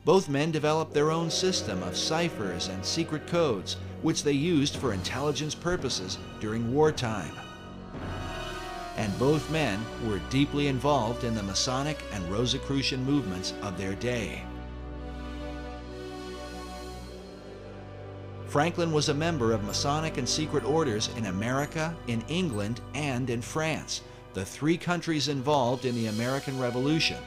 Both men developed their own system of ciphers and secret codes, which they used for intelligence purposes during wartime. And both men were deeply involved in the Masonic and Rosicrucian movements of their day. Franklin was a member of Masonic and secret orders in America, in England, and in France, the three countries involved in the American Revolution.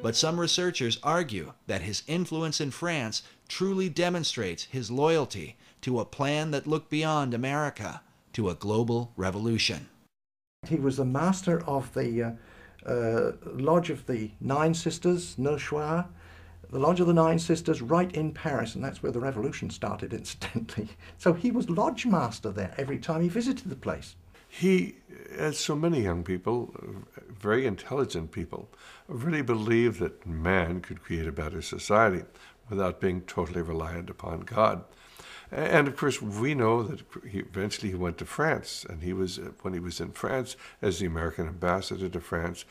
But some researchers argue that his influence in France truly demonstrates his loyalty to a plan that looked beyond America, to a global revolution. He was the master of the Lodge of the Nine Sisters, Neuchoir, the Lodge of the Nine Sisters right in Paris, and that's where the revolution started, incidentally. So he was lodge master there every time he visited the place. He, as so many young people, very intelligent people, really believed that man could create a better society without being totally reliant upon God. And of course, we know that eventually he went to France, and when he was in France as the American ambassador to France,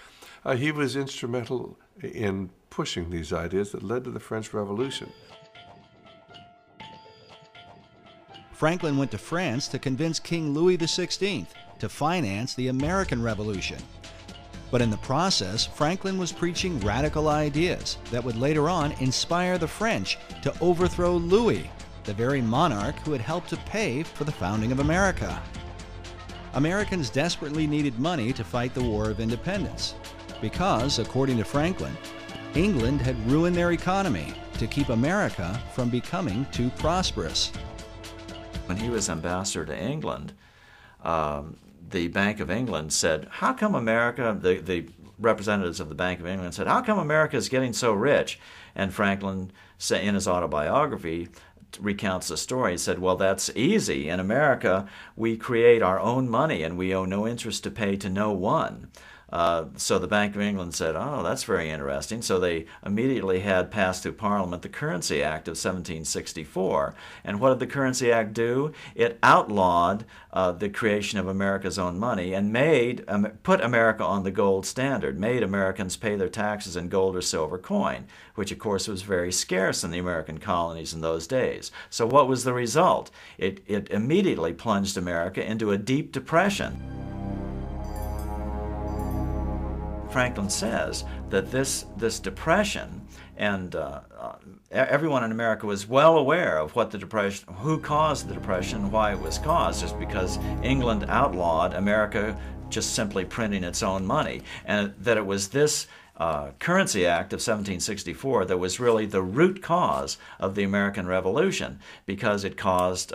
he was instrumental in pushing these ideas that led to the French Revolution. Franklin went to France to convince King Louis XVI to finance the American Revolution. But in the process, Franklin was preaching radical ideas that would later on inspire the French to overthrow Louis, the very monarch who had helped to pay for the founding of America. Americans desperately needed money to fight the War of Independence because, according to Franklin, England had ruined their economy to keep America from becoming too prosperous. When he was ambassador to England, the Bank of England said, how come America, the representatives of the Bank of England said, how come America is getting so rich? And Franklin, in his autobiography, recounts the story. He said, well, that's easy. In America, we create our own money and we owe no interest to pay to no one. So the Bank of England said, oh, that's very interesting. So they immediately had passed through Parliament the Currency Act of 1764. And what did the Currency Act do? It outlawed the creation of America's own money and put America on the gold standard, made Americans pay their taxes in gold or silver coin, which of course was very scarce in the American colonies in those days. So what was the result? It immediately plunged America into a deep depression. Franklin says that this depression, and everyone in America was well aware of what the depression, who caused the depression, why it was caused, just because England outlawed America just simply printing its own money, and that it was this Currency Act of 1764 that was really the root cause of the American Revolution, because it caused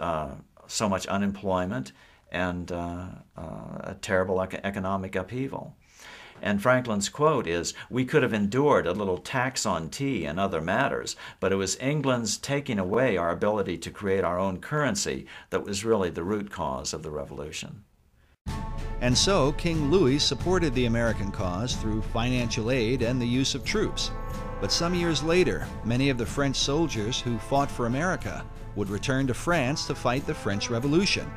so much unemployment and a terrible economic upheaval. And Franklin's quote is, we could have endured a little tax on tea and other matters, but it was England's taking away our ability to create our own currency that was really the root cause of the revolution. And so King Louis supported the American cause through financial aid and the use of troops. But some years later, many of the French soldiers who fought for America would return to France to fight the French Revolution.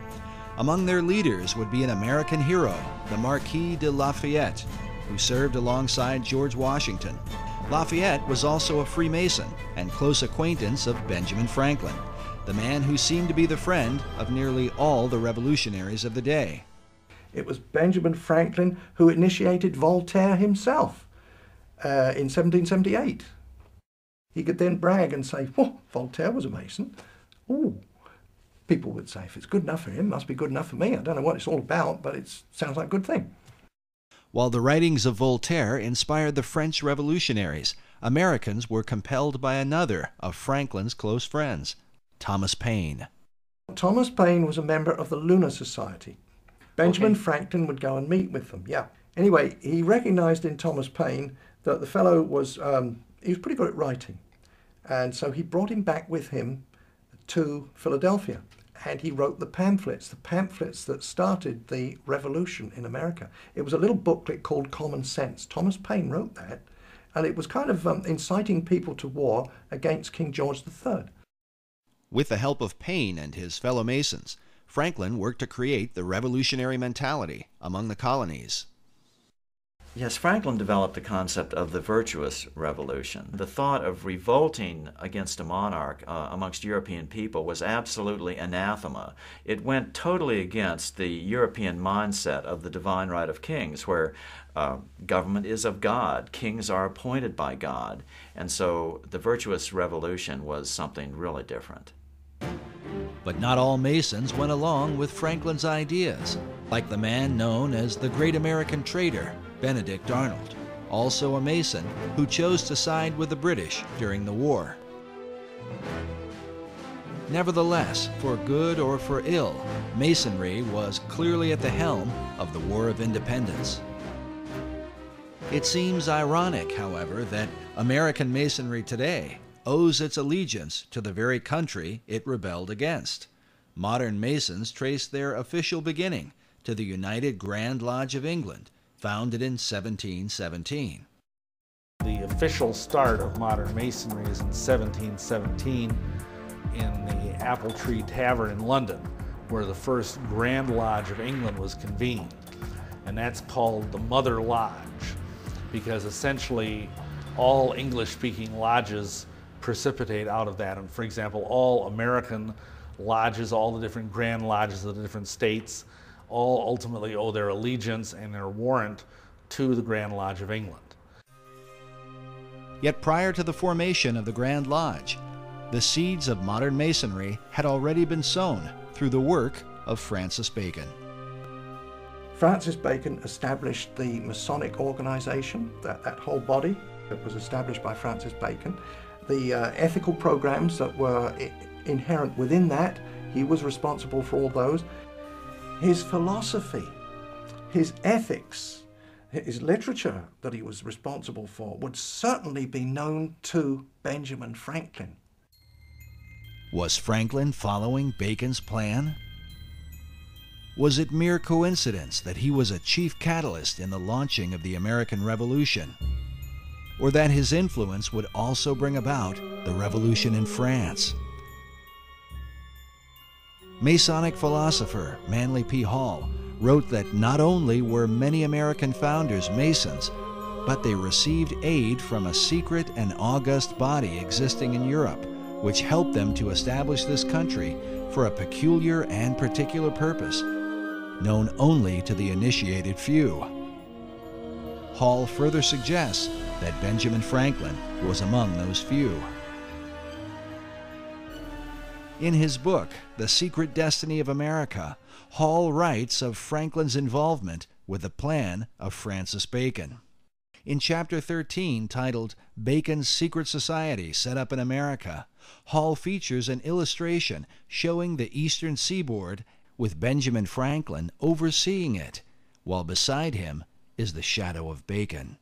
Among their leaders would be an American hero, the Marquis de Lafayette, who served alongside George Washington. Lafayette was also a Freemason and close acquaintance of Benjamin Franklin, the man who seemed to be the friend of nearly all the revolutionaries of the day. It was Benjamin Franklin who initiated Voltaire himself in 1778. He could then brag and say, oh, Voltaire was a Mason. Ooh. People would say, if it's good enough for him, it must be good enough for me. I don't know what it's all about, but it sounds like a good thing. While the writings of Voltaire inspired the French revolutionaries, Americans were compelled by another of Franklin's close friends, Thomas Paine. Thomas Paine was a member of the Lunar Society. Benjamin Franklin would go and meet with them, yeah. Anyway, he recognized in Thomas Paine that the fellow was, he was pretty good at writing. And so he brought him back with him to Philadelphia. And he wrote the pamphlets that started the revolution in America. It was a little booklet called Common Sense. Thomas Paine wrote that, and it was kind of inciting people to war against King George III. With the help of Paine and his fellow Masons, Franklin worked to create the revolutionary mentality among the colonies. Yes, Franklin developed the concept of the virtuous revolution. The thought of revolting against a monarch amongst European people was absolutely anathema. It went totally against the European mindset of the divine right of kings, where government is of God, kings are appointed by God, and so the virtuous revolution was something really different. But not all Masons went along with Franklin's ideas, like the man known as the Great American Trader, Benedict Arnold, also a Mason who chose to side with the British during the war. Nevertheless, for good or for ill, Masonry was clearly at the helm of the War of Independence. It seems ironic, however, that American Masonry today owes its allegiance to the very country it rebelled against. Modern Masons trace their official beginning to the United Grand Lodge of England, founded in 1717. The official start of modern Masonry is in 1717 in the Apple Tree Tavern in London, where the first Grand Lodge of England was convened. And that's called the Mother Lodge, because essentially all English-speaking lodges precipitate out of that. And for example, all American lodges, all the different Grand Lodges of the different states, all ultimately owe their allegiance and their warrant to the Grand Lodge of England. Yet prior to the formation of the Grand Lodge, the seeds of modern Masonry had already been sown through the work of Francis Bacon. Francis Bacon established the Masonic organization, that whole body that was established by Francis Bacon. The ethical programs that were inherent within that, he was responsible for all those. His philosophy, his ethics, his literature that he was responsible for would certainly be known to Benjamin Franklin. Was Franklin following Bacon's plan? Was it mere coincidence that he was a chief catalyst in the launching of the American Revolution? Or that his influence would also bring about the revolution in France? Masonic philosopher Manly P. Hall wrote that not only were many American founders Masons, but they received aid from a secret and august body existing in Europe, which helped them to establish this country for a peculiar and particular purpose, known only to the initiated few. Hall further suggests that Benjamin Franklin was among those few. In his book, The Secret Destiny of America, Hall writes of Franklin's involvement with the plan of Francis Bacon. In Chapter 13, titled Bacon's Secret Society Set Up in America, Hall features an illustration showing the eastern seaboard with Benjamin Franklin overseeing it, while beside him is the shadow of Bacon.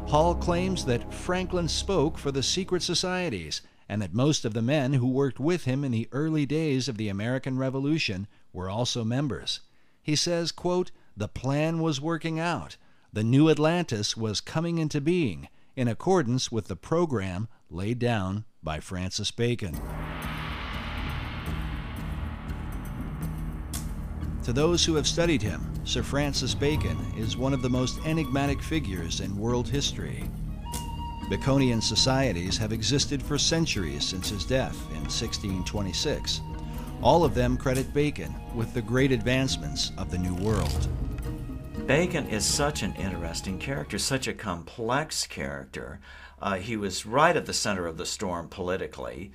Hall claims that Franklin spoke for the secret societies and that most of the men who worked with him in the early days of the American Revolution were also members. He says, quote, "The plan was working out. The new Atlantis was coming into being in accordance with the program laid down by Francis Bacon." To those who have studied him, Sir Francis Bacon is one of the most enigmatic figures in world history. Baconian societies have existed for centuries since his death in 1626. All of them credit Bacon with the great advancements of the New World. Bacon is such an interesting character, such a complex character. He was right at the center of the storm politically.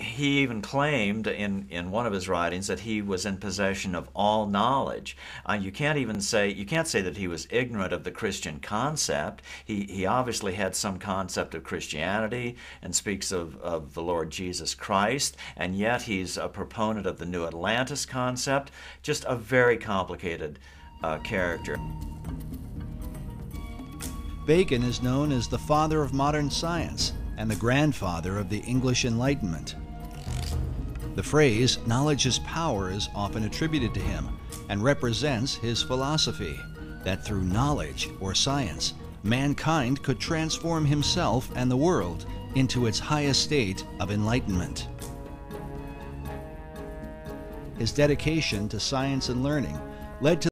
He even claimed in one of his writings that he was in possession of all knowledge. You can't say that he was ignorant of the Christian concept. He obviously had some concept of Christianity and speaks of the Lord Jesus Christ, and yet he's a proponent of the New Atlantis concept. Just a very complicated character. Bacon is known as the father of modern science and the grandfather of the English Enlightenment. The phrase, "knowledge is power," is often attributed to him and represents his philosophy that through knowledge or science, mankind could transform himself and the world into its highest state of enlightenment. his dedication to science and learning led to